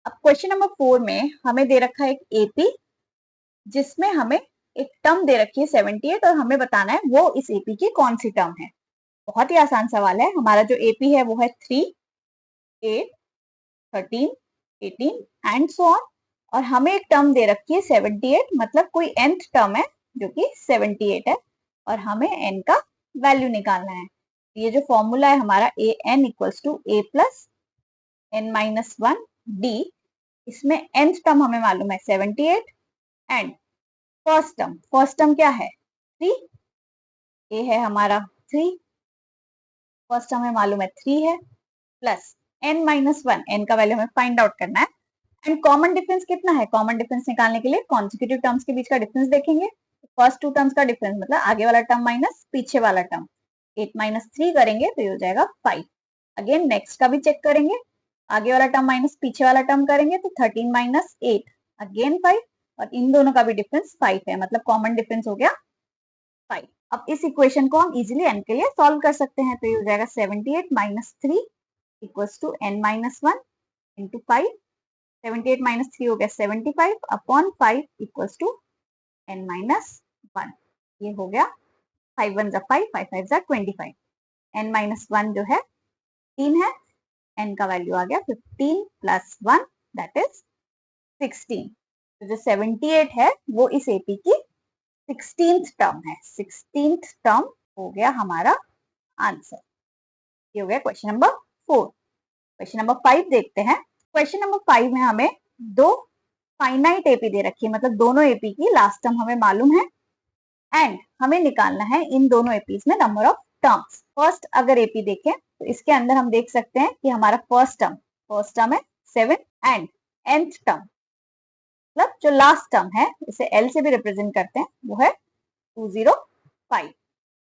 अब question number 4 में हमें दे रखा है एक एपी जिसमें हमें एक टर्म दे रखी है 78 और हमें बताना है वो इस एपी की कौन सी टर्म है। बहुत ही आसान सवाल है। हमारा जो एपी है वो है 3, 8, 13, 18 एंड सो ऑन। और हमें एक टर्म दे रखी है 78, मतलब कोई nth टर्म है जो कि 78 है और हमें n का वैल्यू निकालना है। ये जो फॉर्मूला है हमारा a n equals to a plus n minus one d, इसमें nth टर्म हमें मालूम है 78 एंड फर्स्ट टर्म क्या है 3, ए है हमारा 3, फर्स्ट टर्म हमें मालूम है 3 है, plus n minus one, n का वैल्यू हमें फाइंड आउट करना है। एंड कॉमन डिफरेंस कितना है, कॉमन डिफरेंस निकालने के लिए कॉन्सिक्यूटिव टर्म्स के बीच का डिफरेंस देखेंगे। फर्स्ट टू टर्म्स का डिफरेंस मतलब आगे वाला टर्म माइनस पीछे वाला टर्म, 8 माइनस 3 करेंगे तो ये हो जाएगा 5। अगेन नेक्स्ट का भी चेक करेंगे, आगे वाला टर्म माइनस पीछे वाला टर्म करेंगे तो 13 माइनस 8 अगेन 5, और इन दोनों का भी डिफरेंस 5 है, मतलब कॉमन डिफरेंस हो गया 5। अब इस इक्वेशन को हम इजीली n के लिए सॉल्व कर सकते हैं, तो ये हो जाएगा 78 minus 3 equals to n minus 1 into 5। 78 minus 3 हो गया 75 upon 5 equals to n minus 1। ये हो गया 5 1 जा 5, 5 5 जा 25। n माइनस 1 जो है 3 है, n का वैल्यू आ गया 15 प्लस 1 दैट इज 16। तो जो 78 है वो इस एपी की 16th टर्म है। 16th टर्म हो गया हमारा आंसर। ये हो गया क्वेश्चन नंबर 4। क्वेश्चन नंबर 5 देखते हैं। क्वेश्चन नंबर 5 में हमें दो फाइनाइट एपी दे रखी है, मतलब दोनों एपी की लास्ट टर्म हमें मालूम है एंड हमें निकालना है इन दोनों एपीज में नंबर ऑफ टर्म्स। फर्स्ट अगर एपी देखें तो इसके अंदर हम देख सकते हैं कि हमारा फर्स्ट टर्म है 7 एंड nth टर्म मतलब जो लास्ट टर्म है, इसे L से भी रिप्रेजेंट करते हैं, वो है 205।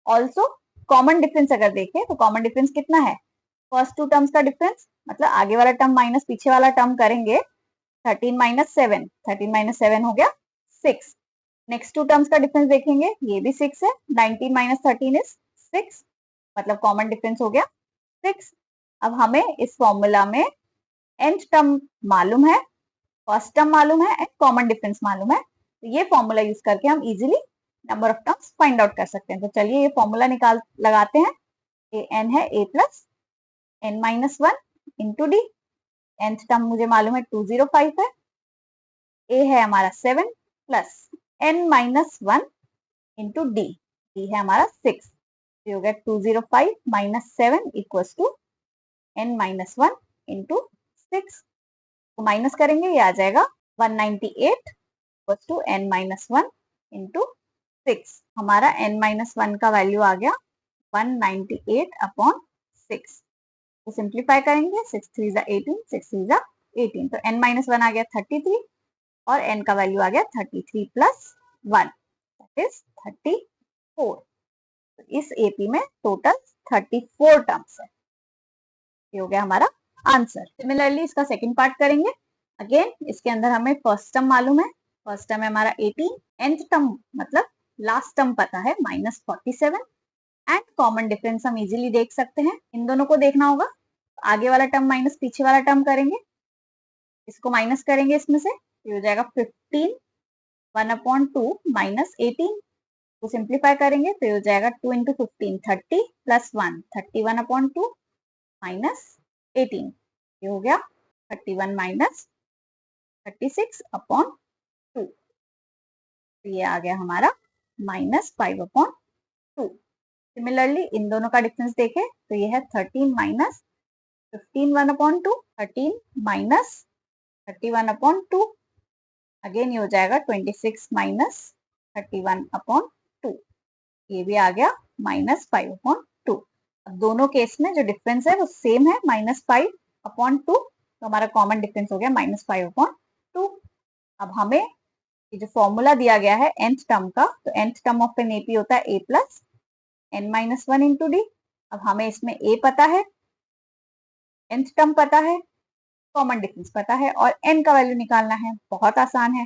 ऑल्सो कॉमन डिफरेंस अगर देखें तो कॉमन डिफरेंस कितना है, फर्स्ट टू टर्म्स का डिफरेंस मतलब आगे वाला टर्म माइनस पीछे वाला टर्म करेंगे 13 माइनस 7, 13 माइनस 7 हो गया 6। नेक्स्ट टू टर्म्स का डिफरेंस देखेंगे, ये भी 6 है, 19 माइनस 13 इज 6, मतलब कॉमन डिफरेंस हो गया 6। अब हमें इस फॉर्मूला में nth टर्म मालूम है, फर्स्ट टर्म मालूम है एंड कॉमन डिफरेंस मालूम है, तो ये फॉर्मूला यूज करके हम easily number of terms find out कर सकते हैं। तो चलिए ये फॉर्मूला लगाते हैं। ए एन है a plus n minus one into d, nth term मुझे मालूम है 205 है, ए है हमारा 7 plus n minus one into d, d है हमारा 6, तो हो गया 205 minus 7 equals to n minus one into 6, तो माइनस करेंगे ये आ जाएगा 198 equals to n minus one into 6। हमारा n माइनस वन का वैल्यू आ गया 198 अपॉन 6। तो सिंप्लीफाई करेंगे 6 3 जा 18, 6 3 जा 18, तो n माइनस वन आ गया 33 और n का वैल्यू आ गया 33 प्लस 1 दैट इज 34। तो इस एपी में टोटल 34 टर्म्स है। ये हो गया हमारा आंसर। सिमिलरली इसका सेकंड पार्ट करेंगे। अगेन इसके अंदर हमें फर्स्ट टर्म मालूम है, फर्स्ट टर्म है हमारा 18, nth टर्म मतलब लास्ट टर्म पता है -47 एंड कॉमन डिफरेंस हम इजीली देख सकते हैं। इन दोनों को देखना होगा, आगे वाला टर्म माइनस पीछे वाला टर्म करेंगे, इसको माइनस करेंगे इसमें से, ये हो जाएगा 15 1 अपॉन 2 माइनस 18, तो सिंप्लीफाई करेंगे तो ये हो जाएगा 2 इंटू 15 30 प्लस 1 31 अपॉन 2 माइनस 18, ये हो गया 31 माइनस 36 अपॉन 2, तो ये आ गया हमारा -5 अपॉन 2। सिमिलरली इन दोनों का डिफरेंस देखें तो ये है 13 minus 15 1 upon 2, 13 minus 31 upon 2, again ये हो जाएगा 26 माइनस 31 अपॉन 2, ये भी आ गया -5 अपॉन 2। अब दोनों केस में जो डिफरेंस है वो सेम है -5 अपॉन 2, तो हमारा कॉमन डिफरेंस हो गया -5 अपॉन 2। अब हमें ये जो फॉर्मूला दिया गया है nth टर्म का, तो nth term of an AP होता है a plus n minus one into D. अब हमें इसमें a पता है, nth टर्म पता है, कॉमन डिफरेंस पता है और n का वैल्यू निकालना है। बहुत आसान है।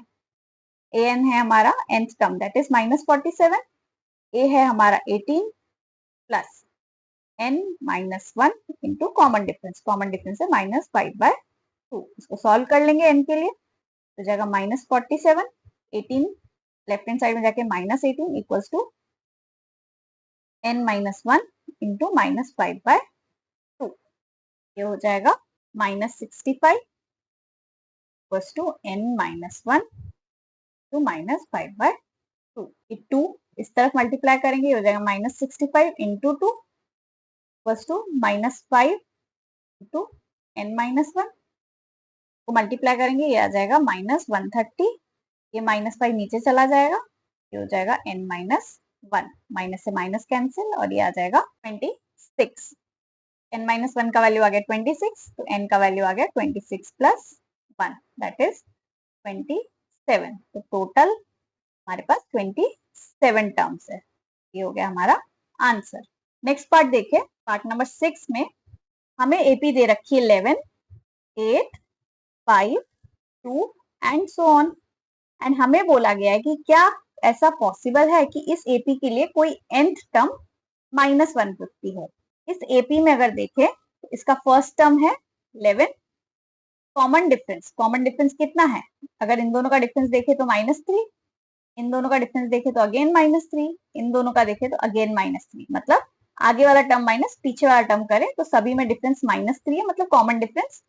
an है हमारा nth term that is -47, a है हमारा 18 plus n minus one into common difference है -5/2, 2। इसको सॉल्व कर लेंगे n के लिए, तो जाएगा -47, 18 लेफ्ट हैंड साइड में जाके -18 इक्वल्स टू n-1 इंटू -5/2। ये हो जाएगा -65 इक्वल्स टू n-1 टू -5/2। ये 2 इस तरफ मल्टीप्लाई करेंगे, ये हो जाएगा -65 into 2 equals to -5 into n-1 को मल्टीप्लाई करेंगे, ये आ जाएगा -130। ये -5 नीचे चला जाएगा, ये हो जाएगा n-1, माइनस से माइनस कैंसिल, और ये आ जाएगा 26। n-1 का वैल्यू आ गया 26, तो n का वैल्यू आ गया 26 प्लस 1 दैट इज 27। तो टोटल हमारे पास 27 टर्म्स है। ये हो गया हमारा आंसर। नेक्स्ट पार्ट देखिए, पार्ट नंबर 6 में हमें एपी दे रखी है 11, 8, 5, 2 एंड सो ऑन। एंड हमें बोला गया है कि क्या ऐसा पॉसिबल है कि इस एपी के लिए कोई nth टर्म -150 हो। इस एपी में अगर देखें तो इसका फर्स्ट टर्म है 11, कॉमन डिफरेंस कितना है, अगर इन दोनों का डिफरेंस देखें तो -3, इन दोनों का डिफरेंस देखें तो अगेन -3, इन दोनों का देखें तो अगेन -3, मतलब आगे वाला टर्म माइनस पीछे वाला टर्म करें तो सभी में डिफरेंस -3 है, मतलब कॉमन डिफरेंस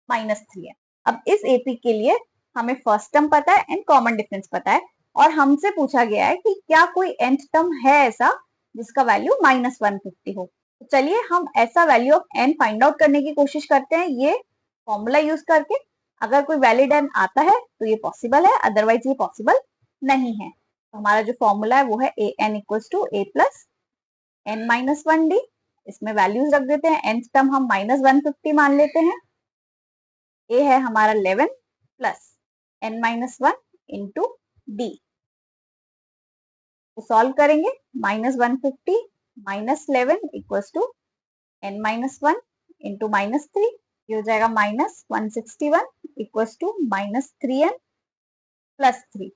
-3 है। अब इस एपी के लिए हमें फर्स्ट टर्म पता है एंड कॉमन डिफरेंस पता है, और हमसे पूछा गया है कि क्या कोई nth टर्म है ऐसा जिसका वैल्यू -150 हो। तो चलिए हम ऐसा value of n find out करने की कोशिश करते हैं ये फॉर्मूला यूज करके। अगर कोई वैलिड n आता है तो ये पॉसिबल है, अदरवाइज ये पॉसिबल नहीं है। तो हमारा जो फॉर्मूला है वो है an equals to a plus n-1d। इसमें वैल्यूज रख देते हैं, nth टर्म हम -150 मान लेते हैं, a है हमारा 11 प्लस n-1 इंटू d। तो सॉल्व करेंगे, -150 -11 इक्वल्स टू n-1 इंटू -3, ये हो जाएगा -161 इक्वल्स टू -3n प्लस 3,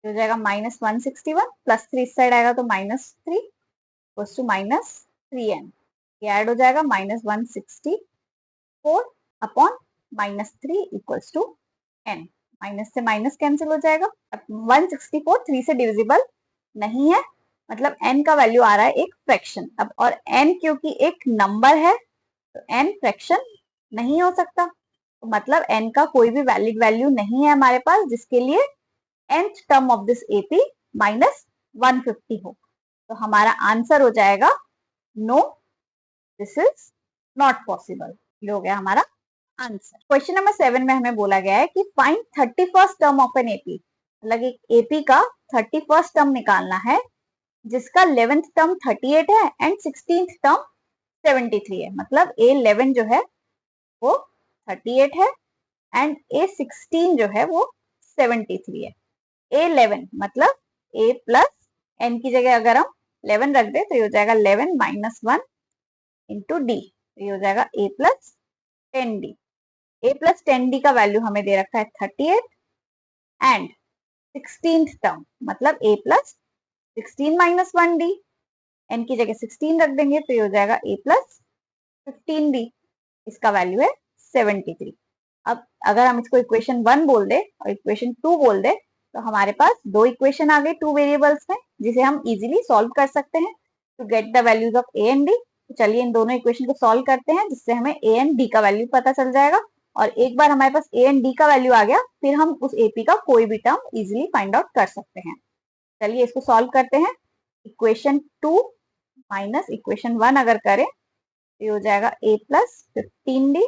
हो जाएगा -161 प्लस 3 इस साइड आएगा तो -3 इक्वल्स टू -3n। ये ऐड हो जाएगा -164 upon -3 equals to n। Minus से माइनस कैंसिल हो जाएगा। अब 164 3 से डिविजिबल नहीं है, मतलब n का वैल्यू आ रहा है एक फ्रैक्शन। अब और n क्योंकि एक नंबर है तो n फ्रैक्शन नहीं हो सकता, तो मतलब n का कोई भी वैलिड वैल्यू नहीं है हमारे पास जिसके लिए nth term of this AP -150 हो। तो हमारा आंसर हो जाएगा no, this is not possible. ये हो गया हमारा आंसर। क्वेश्चन नंबर 7 में हमें बोला गया है कि find 31st term of an AP, मतलब एक एपी का 31st टर्म निकालना है जिसका 11th टर्म 38 है एंड 16th टर्म 73 है। मतलब A11 जो है वो 38 है एंड A16 जो है वो 73 है। A11 मतलब A प्लस n की जगह अगर हम 11 रख दे तो ये हो जाएगा 11 माइनस 1 इंटू डी, तो ये हो जाएगा A plus 10d। A plus 10d का वैल्यू हमें दे रखा है 38 एंड 16th टर्म मतलब A plus 16 minus 1d, n की जगह 16 रख देंगे तो ये हो जाएगा A प्लस 15d, इसका वैल्यू है 73। अब अगर हम इसको इक्वेशन 1 बोल दे और इक्वेशन 2 बोल दे तो हमारे पास दो इक्वेशन आ गई 2 वेरिएबल्स में जिसे हम इजीली सॉल्व कर सकते हैं to get the values of a and d। तो चलिए इन दोनों इक्वेशन को सॉल्व करते हैं जिससे हमें a एंड d का वैल्यू पता चल जाएगा, और एक बार हमारे पास a एंड d का वैल्यू आ गया फिर हम उस एपी का कोई भी टर्म इजीली फाइंड आउट कर सकते हैं। चलिए इसको सॉल्व करते हैं। इक्वेशन 2 माइनस इक्वेशन 1 अगर करें तो ये हो जाएगा a plus 15d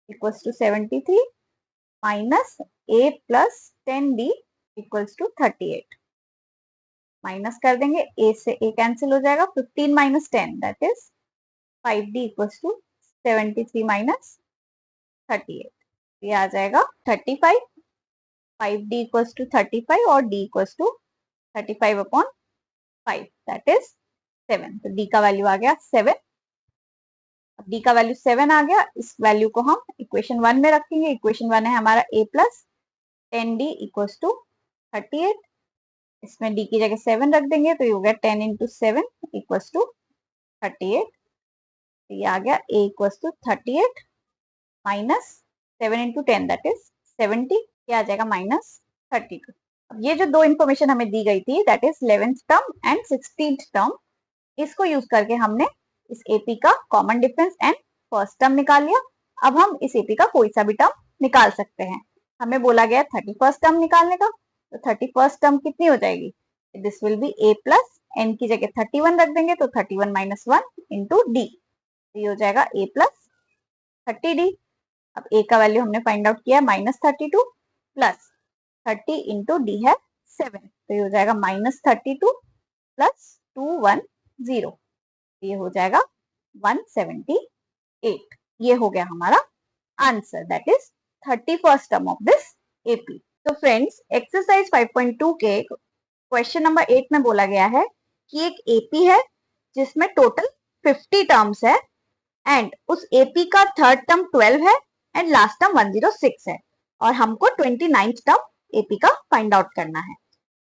equals to 73 minus a plus 10d equals to 38। Minus कर देंगे, a से a कैंसिल हो जाएगा, 15 minus 10 that is 5d equals to 73 minus 38, ये आ जाएगा 35। 5d इक्वल्स टू 35 और d equals to 35 upon 5 that is 7, तो d का वैल्यू आ गया 7। अब d का वैल्यू 7 आ गया, इस वैल्यू को हम इक्वेशन 1 में रखेंगे। इक्वेशन 1 है हमारा a plus 10d equals to 38, इसमें d की जगह 7 रख देंगे तो ये हो गया 10 इंटू 7 इक्वल्स टू 38, तो ये आ गया a equals to 38 minus 7 into 10 that is 70, क्या आ जाएगा -32। अब ये जो दो इंफॉर्मेशन हमें दी गई थी that is 11th term and 16th term, इसको यूज करके हमने इस एपी का common difference and first term निकाल लिया। अब हम इस एपी का कोई सा भी टर्म निकाल सकते हैं। हमें बोला गया 31st टर्म निकालने का, तो 31st टर्म कितनी हो जाएगी, this will be a plus n की जगह 31 रख देंगे तो 31 माइनस 1 इंटू डी, ये हो जाएगा a प्लस 30d। अब a का वैल्यू हमने फाइंड आउट किया -32 प्लस 30 इंटू डी है 7, तो ये हो जाएगा -32 प्लस 210, ये हो जाएगा 178। ये हो गया हमारा answer that is 31st term of this AP. तो फ्रेंड्स एक्सरसाइज 5.2 के क्वेश्चन नंबर 8 में बोला गया है कि एक एपी है जिसमें टोटल 50 टर्म्स है एंड उस एपी का थर्ड टर्म 12 है एंड लास्ट टर्म 106 है और हमको 29th टर्म एपी का फाइंड आउट करना है।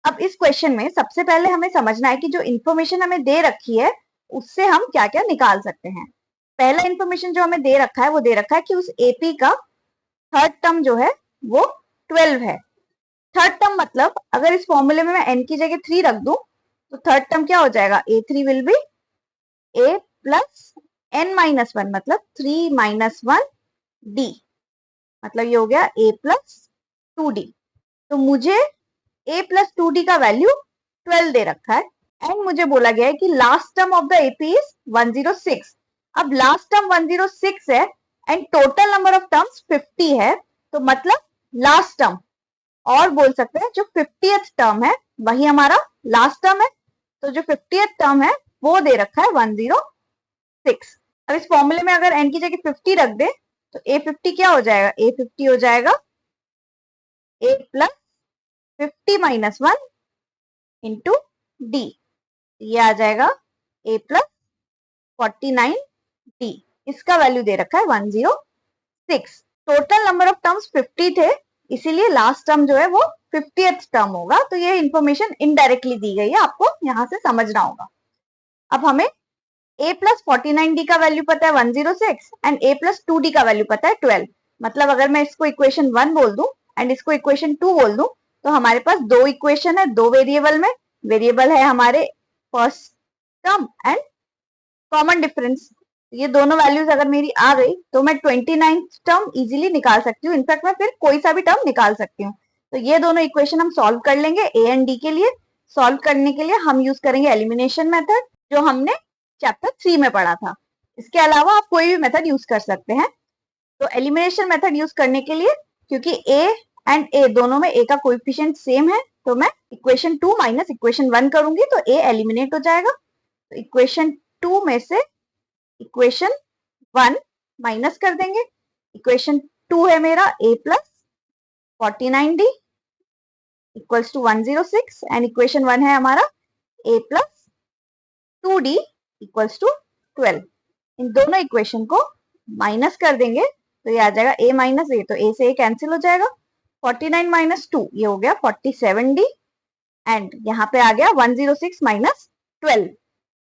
अब इस क्वेश्चन में सबसे पहले हमें समझना है कि जो इन्फॉर्मेशन हमें दे रखी है उससे हम क्या क्या निकाल सकते हैं। पहला इन्फॉर्मेशन जो हमें दे रखा है वो दे रखा है कि उस एपी का थर्ड टर्म जो है वो 12 है। थर्ड टर्म मतलब अगर इस फॉर्मूले में मैं n की जगह 3 रख दूं तो थर्ड टर्म क्या हो जाएगा, a3 will be a plus n minus 1 मतलब 3 माइनस 1 d, मतलब ये हो गया a प्लस 2d। तो मुझे a प्लस 2d का वैल्यू 12 दे रखा है एंड मुझे बोला गया है कि last term of the AP is 106। अब लास्ट टर्म 106 है and total number of terms 50 है, तो मतलब लास्ट टर्म और बोल सकते हैं जो 50th टर्म है वही हमारा लास्ट टर्म है। तो जो 50th टर्म है वो दे रखा है 106। अब इस फॉर्मूले में अगर n की जगह 50 रख दे तो a50 क्या हो जाएगा, a50 हो जाएगा a plus 50 minus 1 into D, ये आ जाएगा a प्लस 49d, इसका वैल्यू दे रखा है 106। टोटल नंबर ऑफ टर्म्स 50 थे इसीलिए लास्ट टर्म जो है वो 50th टर्म होगा। तो ये इंफॉर्मेशन इनडायरेक्टली दी गई है, आपको यहां से समझना होगा। अब हमें a प्लस 49d का वैल्यू पता है 106 एंड a प्लस 2d का वैल्यू पता है 12, मतलब अगर मैं इसको इक्वेशन 1 बोल दूं एंड इसको इक्वेशन 2 बोल दूं तो हमारे पास दो इक्वेशन है, दो वेरिएबल में। वेरिएबल है हमारे first term and common difference. ये दोनों वैल्यूज अगर मेरी आ गई तो मैं 29th टर्म इजीली निकाल सकती हूँ। इनफैक्ट मैं फिर कोई सा भी टर्म निकाल सकती हूँ। तो ये दोनों इक्वेशन हम सॉल्व कर लेंगे ए एंड डी के लिए। सॉल्व करने के लिए हम यूज करेंगे एलिमिनेशन मेथड जो हमने चैप्टर 3 में पढ़ा था। इसके अलावा आप कोई भी मेथड यूज कर सकते हैं। तो एलिमिनेशन मेथड यूज करने के लिए क्योंकि ए एंड ए दोनों में ए का कोएफिशिएंट सेम है तो मैं इक्वेशन 2 माइनस इक्वेशन 1 करूंगी तो ए एलिमिनेट हो जाएगा। तो इक्वेशन 2 में से इक्वेशन 1 माइनस कर देंगे। इक्वेशन 2 है मेरा a plus 49d equals to 106 and equation 1 है हमारा a plus 2d equals to 12। इन दोनों इक्वेशन को माइनस कर देंगे तो ये आ जाएगा a माइनस a, तो a से a कैंसिल हो जाएगा। 49 माइनस 2 ये हो गया 47d एंड यहाँ पे आ गया 106 माइनस 12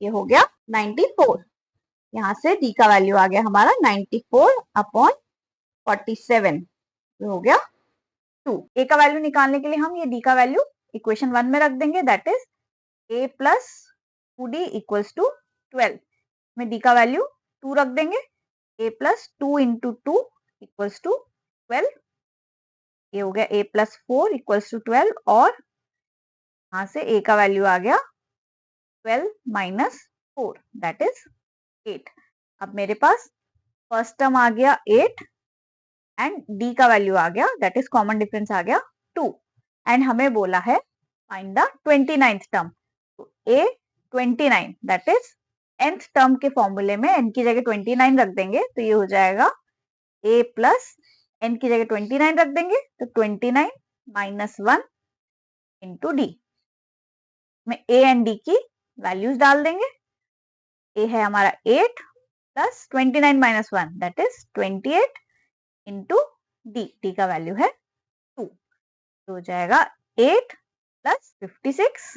ये हो गया 94। यहाँ से d का वैल्यू आ गया हमारा 94 अपॉन 47, ये हो गया 2। a का वैल्यू निकालने के लिए हम ये d का वैल्यू इक्वेशन 1 में रख देंगे that is a plus 2d equals to 12 में d का वैल्यू 2 रख देंगे। a plus 2 into 2 equals to 12, ये हो गया a प्लस 4 इक्वल्स टू 12 और यहाँ से a का वैल्यू आ गया 12 माइनस 4 दैट इज 8। अब मेरे पास फर्स्ट टर्म आ गया 8 एंड d का वैल्यू आ गया दैट इज कॉमन डिफरेंस आ गया 2 एंड हमें बोला है फाइंड द 29th टर्म। तो a 29 that is nth term के फॉर्मूले में n की जगह 29 रख देंगे तो ये हो जाएगा a प्लस n की जगह 29 रख देंगे तो 29 माइनस 1 इंटू डी में a एंड d की वैल्यूज डाल देंगे। a है हमारा 8 plus 29 minus 1 that is 28 into D का वैल्यू है 2, तो हो जाएगा 8 प्लस 56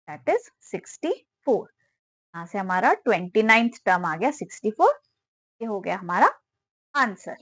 दैट इज 64। यहाँ से हमारा 29th टर्म आ गया 64, ये हो गया हमारा आंसर।